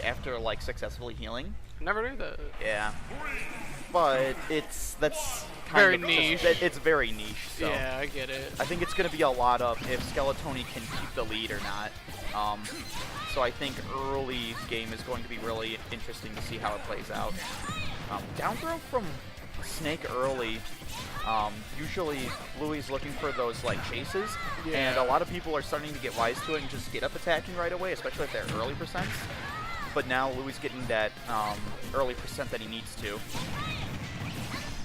after like successfully healing. Never knew that. Yeah. But that's kind Very of niche. It's very niche. So Yeah, I get it. I think it's going to be a lot of if Skeletony can keep the lead or not. So I think early game is going to be really interesting to see how it plays out. Down throw from Snake early. Usually Louie's looking for those like chases, and a lot of people are starting to get wise to it and just get up attacking right away, especially if they're early percents. But now Louie's getting that early percent that he needs to.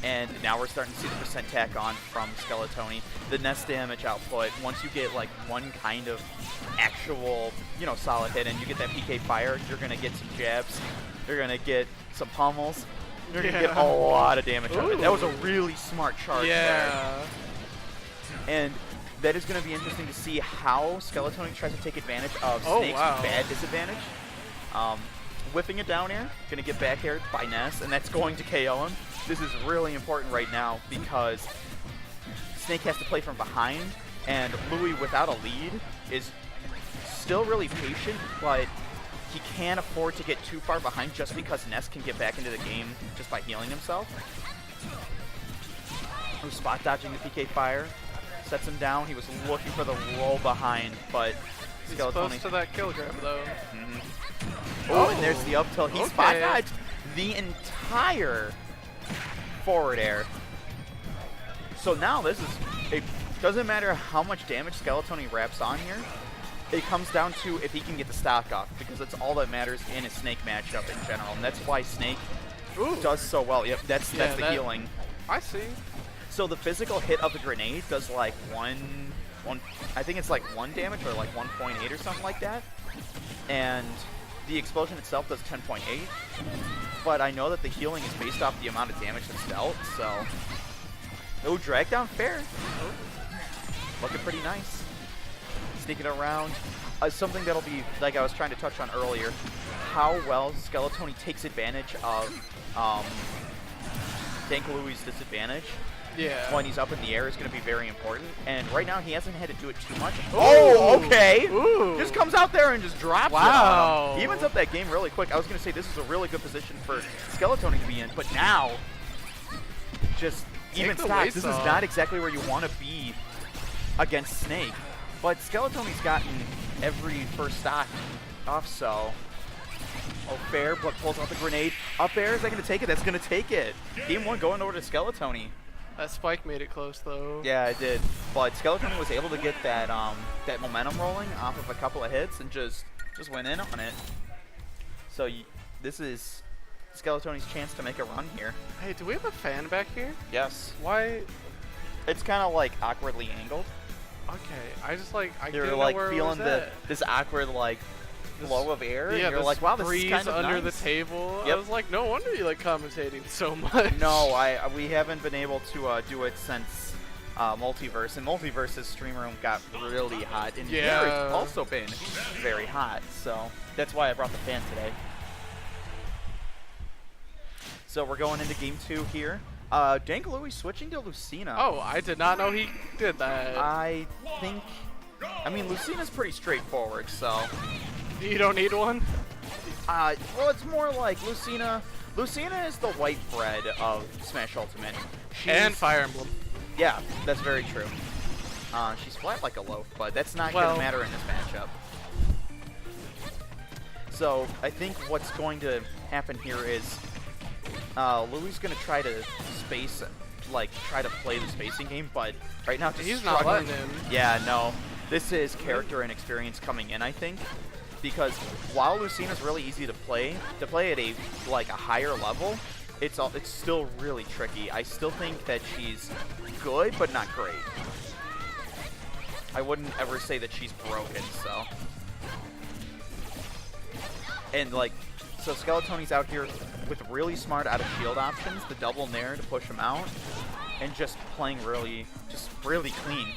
And now we're starting to see the percent tack on from Skeletony. The Ness damage output, once you get like one kind of actual, you know, solid hit and you get that PK fire, you're going to get some jabs, you're going to get some pummels, you're going to get a lot of damage out of it. That was a really smart charge there. And that is going to be interesting to see how Skeletony tries to take advantage of Snake's bad disadvantage. Whipping it down air, going to get back aired by Ness, and that's going to KO him. This is really important right now because Snake has to play from behind, and Louie, without a lead, is still really patient, but he can't afford to get too far behind just because Ness can get back into the game just by healing himself. Spot dodging the PK fire, sets him down. He was looking for the roll behind, but He's close to that kill grab, though. Oh, and there's the up tilt. He spot dodged the entire forward air. So now this is, it doesn't matter how much damage Skeletony wraps on here. It comes down to if he can get the stock off, because that's all that matters in a Snake matchup in general, and that's why Snake does so well. Yep, that's the healing. I see. So the physical hit of the grenade does like I think it's like 1 damage or like 1.8 or something like that, and the explosion itself does 10.8. But I know that the healing is based off the amount of damage that's dealt, so no drag down fair. Looking pretty nice. Sneaking around. Something that'll be, like I was trying to touch on earlier, how well Skeletony takes advantage of DankLouie's disadvantage. Yeah. When he's up in the air is going to be very important. And right now he hasn't had to do it too much. Oh, okay. Just comes out there and just drops it on him. He evens up that game really quick. I was going to say this is a really good position for Skeletony to be in, but now just even stocks. This is not exactly where you want to be against Snake. But Skeletony's gotten every first stock off, so fair, but pulls out the grenade. Up air, is that going to take it? That's going to take it. Game 1 going over to Skeletony. That spike made it close, though. Yeah, it did. But Skeletony was able to get that that momentum rolling off of a couple of hits and just went in on it. So this is Skeletony's chance to make a run here. Hey, do we have a fan back here? Yes. Why? It's kind of like awkwardly angled. Okay, I just like You're like feeling this awkward like flow of air. Yeah, and you're like, wow, this breeze is kind of under nice. the table. Yep. I was like, no wonder you like commentating so much. No, we haven't been able to do it since Multiverse, and Multiverse's stream room got really hot, and here it's also been very hot. So that's why I brought the fan today. So we're going into game 2 here. DankLouie switching to Lucina. Oh, I did not know he did that. I mean, Lucina's pretty straightforward, so. You don't need one? Well, it's more like Lucina. Lucina is the white bread of Smash Ultimate. And Fire Emblem. Yeah, that's very true. She's flat like a loaf, but that's not going to matter in this matchup. So I think what's going to happen here is Louie's going to try to try to play the spacing game, but right now he's not letting him. Yeah, no. This is character and experience coming in, I think, because while Lucina's really easy to play at a higher level, it's still really tricky. I still think that she's good, but not great. I wouldn't ever say that she's broken, so. And so Skeletony's out here with really smart out of shield options, the double nair to push him out, and just playing really clean.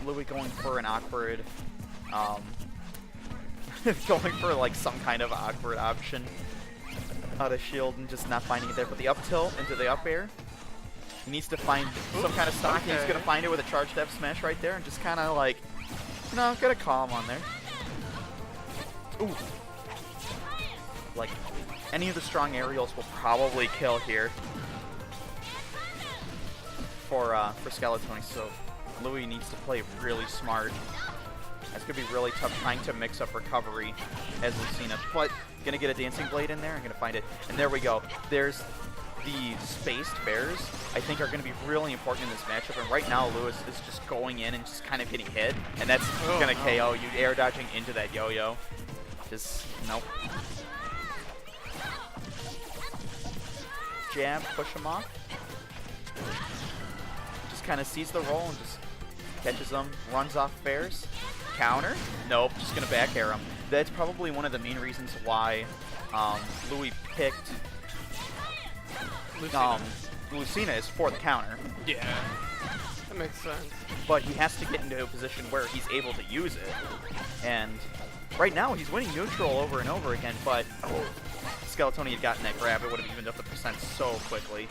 Louie going for an awkward, going for some kind of awkward option out of shield and just not finding it there. But the up tilt into the up air, he needs to find some kind of stock. Okay. He's gonna find it with a charged F smash right there and just kind of get a calm on there. Ooh. Like, any of the strong aerials will probably kill here for Skeletony, so Louie needs to play really smart. That's going to be really tough trying to mix up recovery as Lucina, but going to get a Dancing Blade in there. I'm going to find it, and there we go. There's the spaced bears, I think, are going to be really important in this matchup, and right now Lewis is just going in and just kind of getting hit, and that's going to KO you. Air dodging into that yo-yo. Just, nope. Jab, push him off. Just kind of sees the roll and just catches them, runs off bears. Counter? Nope, just going to back air him. That's probably one of the main reasons why Louie picked Lucina is for the counter. Yeah, that makes sense. But he has to get into a position where he's able to use it. And right now he's winning neutral over and over again, but Skeletony had gotten that grab, it would have evened up the percent so quickly.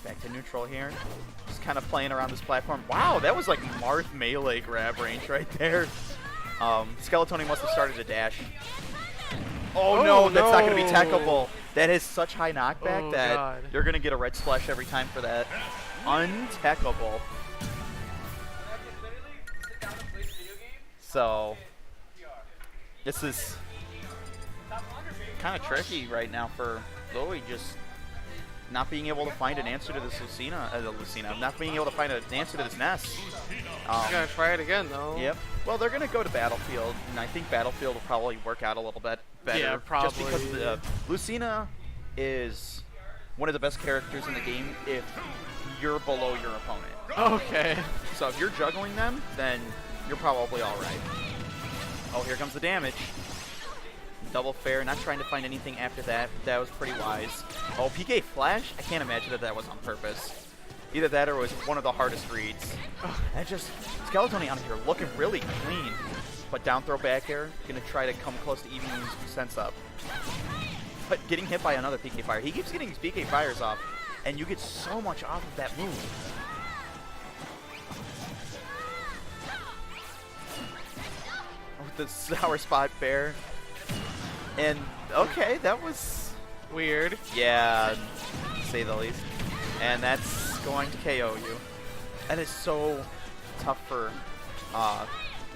Back to neutral here. Just kind of playing around this platform. Wow, that was like Marth melee grab range right there. Skeletony must have started to dash. Oh no, that's not going to be tackleable. That is such high knockback that you're going to get a red splash every time for that. Untackable. So, this is kind of tricky right now for Louie, just not being able to find an answer to this Lucina, not being able to find an answer to this Ness. He's going to try it again, though. Yep. Well, they're going to go to Battlefield, and I think Battlefield will probably work out a little bit better. Yeah, probably. Just because Lucina is one of the best characters in the game if you're below your opponent. Okay. So if you're juggling them, then you're probably all right. Oh, here comes the damage. Double fair, not trying to find anything after that. That was pretty wise. Oh, PK Flash? I can't imagine that that was on purpose. Either that or it was one of the hardest reads. And just Skeletony on here looking really clean. But down throw back air, gonna try to come close to evening his sense up. But getting hit by another PK Fire. He keeps getting his PK Fires off, and you get so much off of that move. With the Sour Spot Bear. And, okay, that was weird. Yeah, to say the least. And that's going to KO you. That is so tough for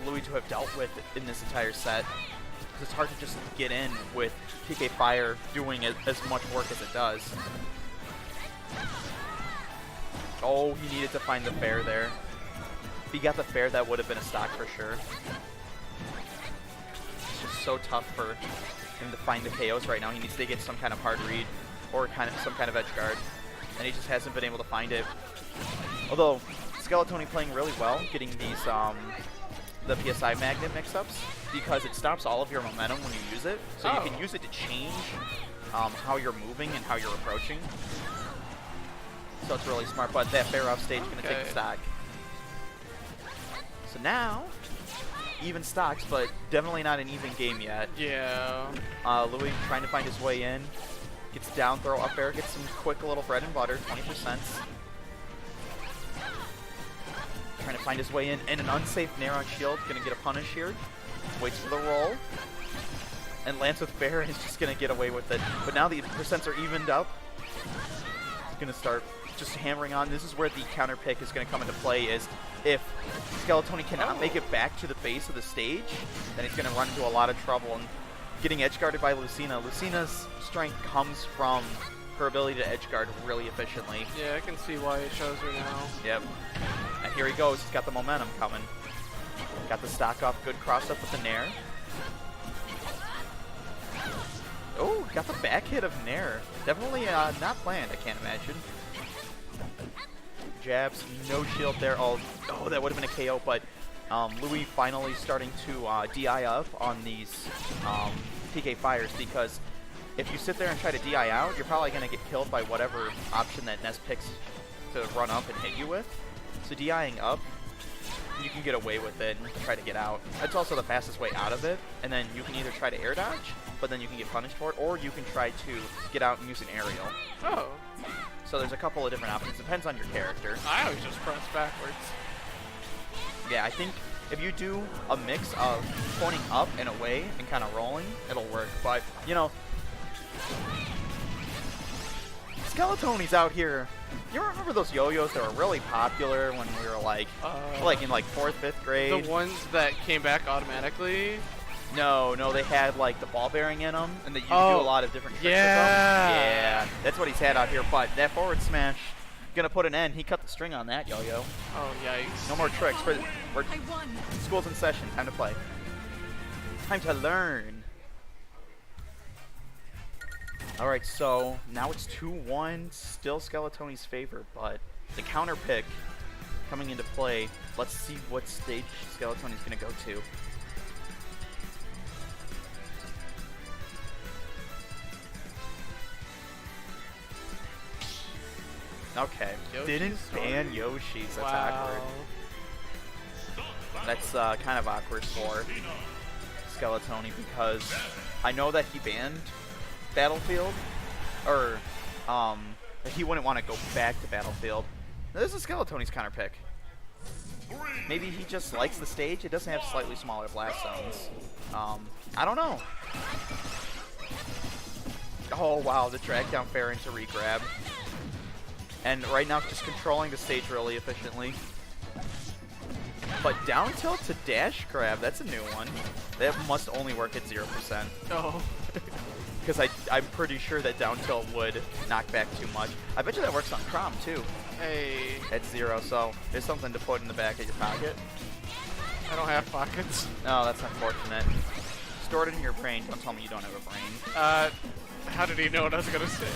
Louie to have dealt with in this entire set. Because it's hard to just get in with PK Fire doing as much work as it does. Oh, he needed to find the fair there. If he got the fair, that would have been a stock for sure. It's just so tough for him to find the KOs right now. He needs to get some kind of hard read or some kind of edge guard, and he just hasn't been able to find it. Although Skeletony playing really well, getting these the PSI magnet mix-ups, because it stops all of your momentum when you use it, so you can use it to change how you're moving and how you're approaching. So it's really smart, but that fair off stage is going to take the stock. So now, even stocks, but definitely not an even game yet. Yeah. Louie trying to find his way in. Gets down throw up air, gets some quick little bread and butter, 20%. Trying to find his way in, and an unsafe Nair on shield. Gonna get a punish here. Waits for the roll. And lands with fair and is just gonna get away with it. But now the percents are evened up. He's gonna start just hammering on. This is where the counter pick is going to come into play, is if Skeletony cannot make it back to the base of the stage, then he's going to run into a lot of trouble. And getting edge guarded by Lucina. Lucina's strength comes from her ability to edge guard really efficiently. Yeah, I can see why it shows her now. Yep. And here he goes. He's got the momentum coming. Got the stock off. Good cross up with the Nair. Oh, got the back hit of Nair. Definitely not planned, I can't imagine. Jabs, no shield there. Oh, that would have been a KO, but Louie finally starting to DI up on these PK Fires, because if you sit there and try to DI out, you're probably going to get killed by whatever option that Ness picks to run up and hit you with. So DIing up, you can get away with it and try to get out. That's also the fastest way out of it, and then you can either try to air dodge, but then you can get punished for it, or you can try to get out and use an aerial. Oh. So there's a couple of different options. Depends on your character. I always just press backwards. Yeah, I think if you do a mix of pointing up and away and kind of rolling, it'll work. But, you know, Skeletony's out here. You remember those yo-yos that were really popular when we were like in like 4th, 5th grade? The ones that came back automatically? No, they had like the ball bearing in them, and that you could do a lot of different tricks with them. Yeah, that's what he's had out here. But that forward smash, gonna put an end. He cut the string on that yo-yo. Oh, yikes. No more tricks. School's in session. Time to play. Time to learn. All right, so now it's 2-1. Still Skeletony's favor, but the counter pick coming into play. Let's see what stage Skeletony's gonna go to. Okay, didn't ban Yoshi's. That's awkward. That's kind of awkward for Skeletony because I know that he banned Battlefield, or he wouldn't want to go back to Battlefield. This is Skeletony's counter pick. Maybe he just likes the stage. It doesn't have slightly smaller blast zones. I don't know. Oh wow, the drag down fair into regrab. And right now, just controlling the stage really efficiently. But down tilt to dash grab, that's a new one. That must only work at 0%. Oh. Because I'm pretty sure that down tilt would knock back too much. I bet you that works on Crom too. Hey. At 0, so there's something to put in the back of your pocket. I don't have pockets. Oh, that's unfortunate. Store it in your brain. Don't tell me you don't have a brain. How did he know what I was going to say?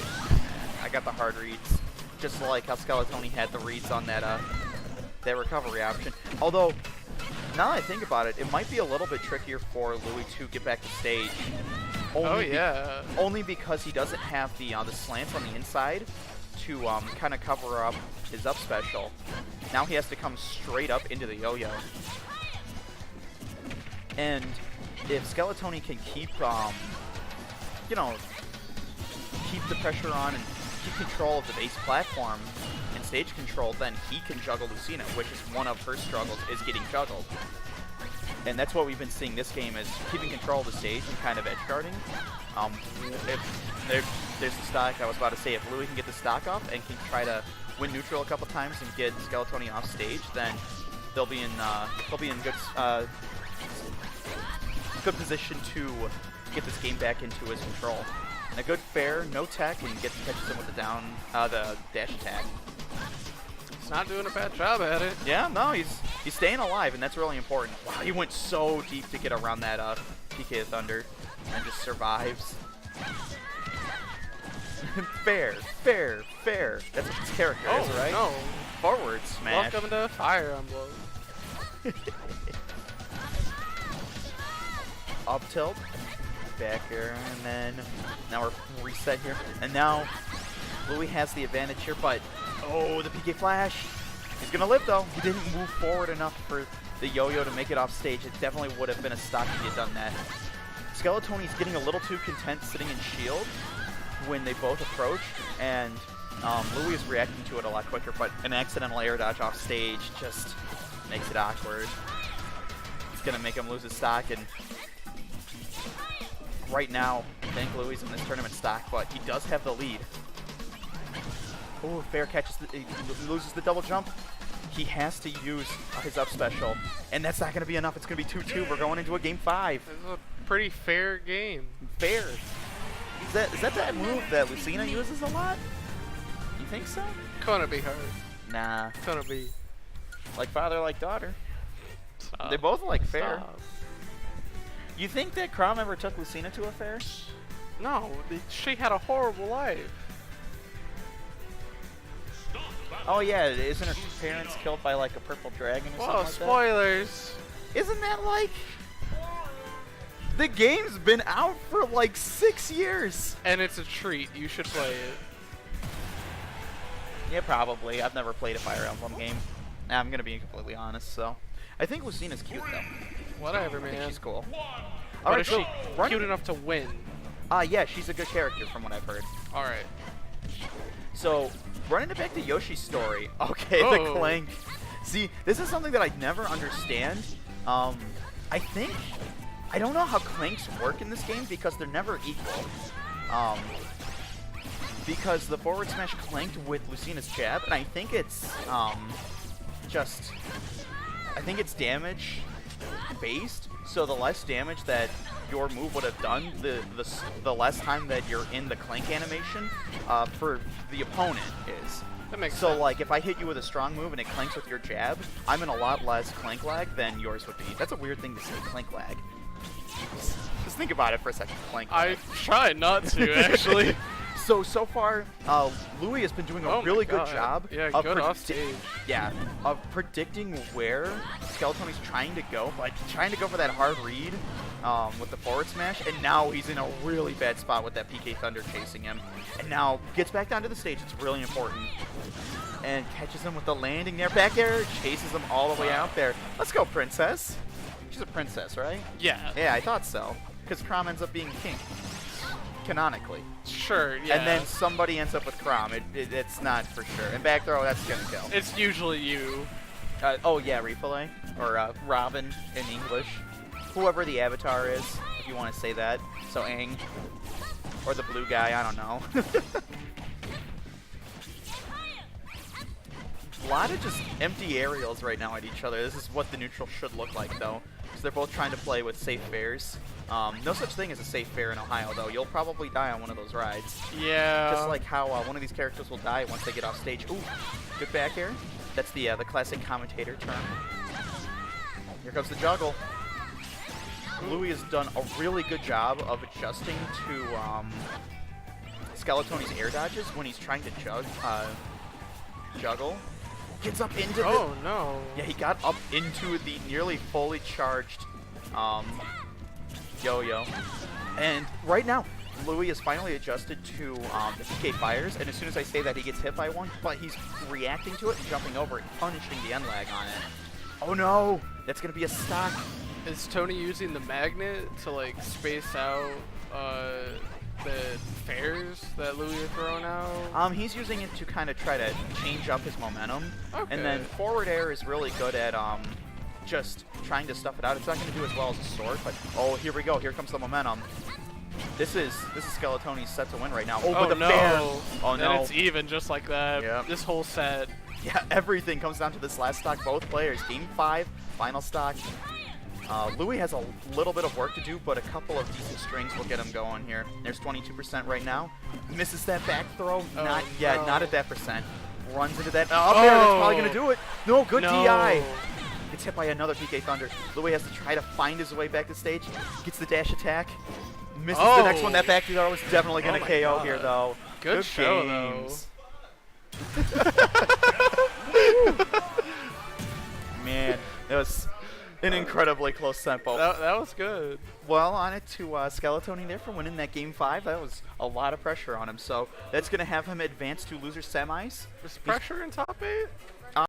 I got the hard reads. Just like how Skeletony had the reads on that that recovery option. Although, now that I think about it, it might be a little bit trickier for Louie to get back to stage. Only because he doesn't have the slants on the inside to kind of cover up his up special. Now he has to come straight up into the yo-yo. And if Skeletony can keep, you know, keep the pressure on and keep control of the base platform and stage control, then he can juggle Lucina, which is one of her struggles, is getting juggled. And that's what we've been seeing this game, is keeping control of the stage and kind of edge guarding. There's the stock. I was about to say, if Louie can get the stock off and can try to win neutral a couple times and get Skeletony off stage, then they'll be in good position to get this game back into his control. And a good fair, no tech, and catches him with the dash attack. He's not doing a bad job at it. Yeah, no, he's staying alive, and that's really important. Wow, he went so deep to get around that PK of Thunder, and just survives. Fair. That's what his character is, right? No. Forward smash. Welcome to Fire Emblem. Up tilt. Back here, and then now we're reset here, and now Louie has the advantage here, but oh, the PK flash. He's gonna live though. He didn't move forward enough for the yo-yo to make it off stage. It definitely would have been a stock if he had done that. Skeletony's getting a little too content sitting in shield when they both approach, and Louie is reacting to it a lot quicker, but an accidental air dodge off stage just makes it awkward. It's gonna make him lose his stock, and right now, DankLouie's in this tournament stock, but he does have the lead. Oh, fair catches, he loses the double jump. He has to use his up special, and that's not going to be enough. It's going to be 2-2. We're going into a game 5. This is a pretty fair game. Fair. Is that move that Lucina uses a lot? You think so? Gonna be hard. Nah. Gonna be. Like father, like daughter. Stop. They both like fair. Stop. You think that Crom ever took Lucina to a fair? No, she had a horrible life. Oh yeah, isn't her parents killed by like a purple dragon or something like spoilers. that? Isn't that like... The game's been out for like 6 years. And it's a treat. You should play it. Yeah, probably. I've never played a Fire Emblem game. I'm gonna be completely honest, so... I think Lucina's cute though. Whatever, I man. think she's cool. But Alright, is she cute enough to win? Yeah, she's a good character from what I've heard. Alright. So, running it back to Yoshi's story. Okay, the clank. See, this is something that I never understand I think I don't know how clanks work in this game because they're never equal. Because the forward smash clanked with Lucina's jab, and I think it's I think it's damage based. So the less damage that your move would have done, the less time that you're in the clank animation for the opponent is. That makes so sense. like if I hit you with a strong move and it clanks with your jab, I'm in a lot less clank lag than yours would be. That's a weird thing to say, clank lag. Just think about it for a second, clank lag. I try not to, actually. So far, Louie has been doing a really good job Yeah, of good off stage. Yeah, of predicting where Skeletony's trying to go, but trying to go for that hard read with the forward smash, and now he's in a really bad spot with that PK Thunder chasing him. And now gets back down to the stage, it's really important. And catches him with the landing there, back air, chases him all the way out there. Let's go, Princess. She's a princess, right? Yeah. Yeah, I thought so. Because Crom ends up being king. Canonically. Sure, yeah. And then somebody ends up with Crom. It's not for sure. And back throw, that's gonna kill. It's usually you. Oh yeah, Replay. Or Robin in English. Whoever the avatar is, if you want to say that. So Aang. Or the blue guy, I don't know. A lot of just empty aerials right now at each other. This is what the neutral should look like, though. Because they're both trying to play with safe fairs. No such thing as a safe fair in Ohio, though. You'll probably die on one of those rides. Yeah. Just like how one of these characters will die once they get off stage. Ooh, good back air. That's the classic commentator term. Here comes the juggle. Louie has done a really good job of adjusting to Skeletony's air dodges when he's trying to juggle. Gets up into Oh, no. Yeah, he got up into the nearly fully charged yo-yo. And right now, Louie has finally adjusted to the PK fires, and as soon as I say that, he gets hit by one, but he's reacting to it and jumping over it, punishing the end lag on it. Oh no! That's gonna be a stock. Is Tony using the magnet to, like, space out the fairs that Louie is throwing out? He's using it to kind of try to change up his momentum. Okay. And then forward air is really good at just trying to stuff it out. It's not going to do as well as a sword, but oh, here we go. Here comes the momentum. This is Skeletony's set to win right now. Oh, but the no. fair. Oh And no. it's even just like that. Yep. This whole set. Yeah, everything comes down to this last stock. Both players. Game 5, final stock. Louie has a little bit of work to do, but a couple of decent strings will get him going here. There's 22% right now. Misses that back throw. Not yet. no. Not at that percent. Runs into that. Up there. That's probably going to do it. No, good No. DI. Gets hit by another PK Thunder. Louie has to try to find his way back to stage. Gets the dash attack. Misses the next one. That back throw is definitely going to my KO God. here, though. Good show, games. Man, that was an incredibly close tempo. That was good. Well, on it to Skeletony there for winning that Game 5. That was a lot of pressure on him. So that's going to have him advance to loser semis. Is pressure in top 8?